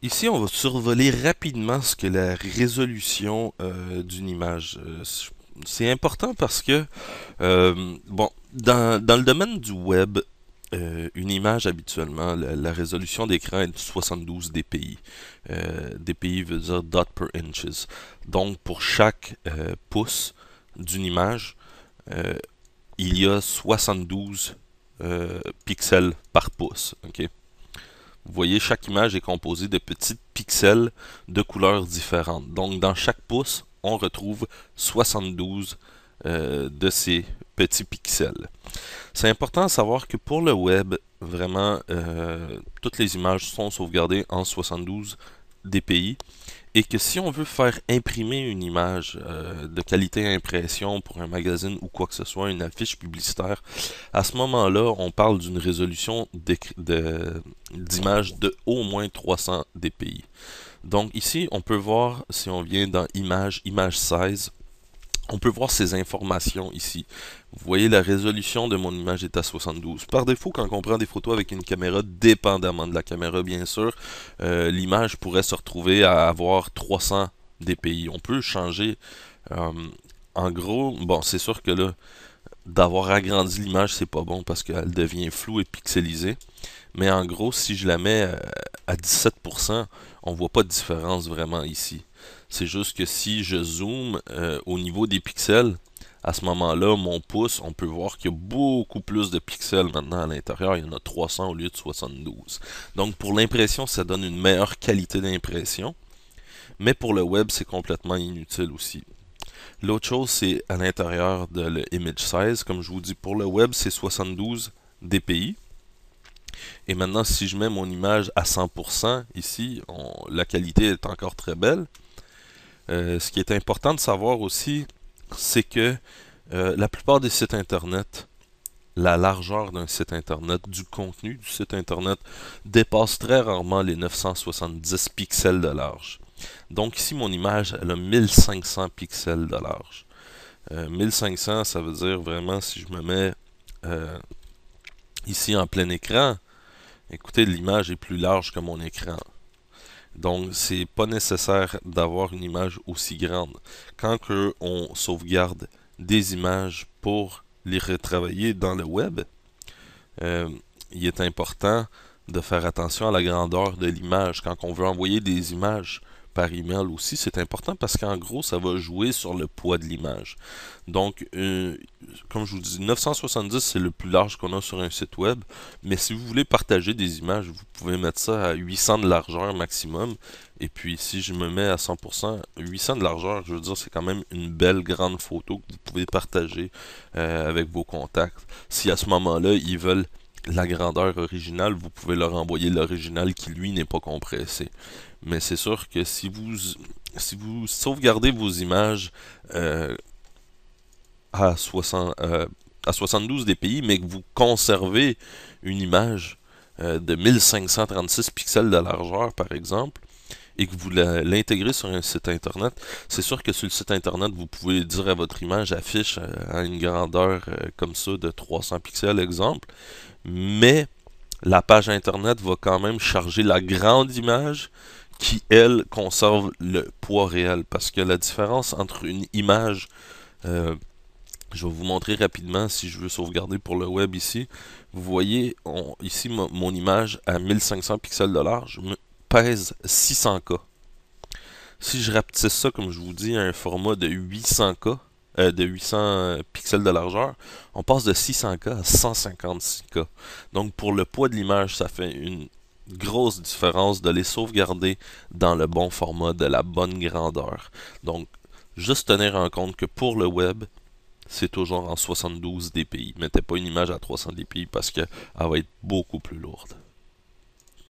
Ici, on va survoler rapidement ce que la résolution d'une image. C'est important parce que, bon, dans le domaine du web, une image habituellement, la résolution d'écran est de 72 dpi. Dpi veut dire dot per inches. Donc, pour chaque pouce d'une image, euh, il y a 72 pixels par pouce. Ok? Vous voyez, chaque image est composée de petits pixels de couleurs différentes. Donc, dans chaque pouce, on retrouve 72 de ces petits pixels. C'est important de savoir que pour le web, vraiment, toutes les images sont sauvegardées en 72 dpi et que si on veut faire imprimer une image de qualité impression pour un magazine ou quoi que ce soit, une affiche publicitaire, à ce moment-là, on parle d'une résolution d'image de au moins 300 dpi. Donc ici, on peut voir, si on vient dans Image, Image Size, on peut voir ces informations ici. Vous voyez, la résolution de mon image est à 72. Par défaut, quand on prend des photos avec une caméra, dépendamment de la caméra, bien sûr, l'image pourrait se retrouver à avoir 300 dpi. On peut changer. euh, En gros, bon, c'est sûr que là, d'avoir agrandi l'image, c'est pas bon parce qu'elle devient floue et pixelisée. Mais en gros, si je la mets à 17%, on voit pas de différence vraiment ici. C'est juste que si je zoome au niveau des pixels, à ce moment-là, mon pouce, on peut voir qu'il y a beaucoup plus de pixels maintenant à l'intérieur. Il y en a 300 au lieu de 72. Donc pour l'impression, ça donne une meilleure qualité d'impression. Mais pour le web, c'est complètement inutile aussi. L'autre chose, c'est à l'intérieur de l'image size. Comme je vous dis, pour le web, c'est 72 dpi. Et maintenant, si je mets mon image à 100%, ici, la qualité est encore très belle. Ce qui est important de savoir aussi, c'est que la plupart des sites internet, la largeur d'un site internet, du contenu du site internet, dépasse très rarement les 970 pixels de large. Donc ici, mon image, elle a 1500 pixels de large. 1500, ça veut dire vraiment, si je me mets euh, ici en plein écran, écoutez, l'image est plus large que mon écran. Donc, c'est pas nécessaire d'avoir une image aussi grande. Quand on sauvegarde des images pour les retravailler dans le web, euh, il est important de faire attention à la grandeur de l'image. Quand on veut envoyer des images par email aussi, c'est important parce qu'en gros, ça va jouer sur le poids de l'image. Donc, comme je vous dis, 970, c'est le plus large qu'on a sur un site web. Mais si vous voulez partager des images, vous pouvez mettre ça à 800 de largeur maximum. Et puis, si je me mets à 100%, 800 de largeur, je veux dire, c'est quand même une belle grande photo que vous pouvez partager avec vos contacts. Si à ce moment-là, ils veulent la grandeur originale, vous pouvez leur envoyer l'original qui, lui, n'est pas compressé. Mais c'est sûr que si vous sauvegardez vos images euh, à 60, à 72 dpi, mais que vous conservez une image de 1536 pixels de largeur, par exemple, et que vous l'intégrez sur un site internet, c'est sûr que sur le site internet, vous pouvez dire à votre image affiche à une grandeur comme ça de 300 pixels, exemple, mais la page internet va quand même charger la grande image qui, elle, conserve le poids réel. Parce que la différence entre une image, euh, je vais vous montrer rapidement si je veux sauvegarder pour le web ici. Vous voyez, ici, mon image à 1500 pixels de large pèse 600K. Si je rapetisse ça, comme je vous dis, à un format de 800K, de 800 pixels de largeur, on passe de 600K à 156K. Donc pour le poids de l'image, ça fait une grosse différence de les sauvegarder dans le bon format, de la bonne grandeur. Donc juste tenir en compte que pour le web, c'est toujours en 72 dpi. Mettez pas une image à 300 dpi parce qu'elle va être beaucoup plus lourde.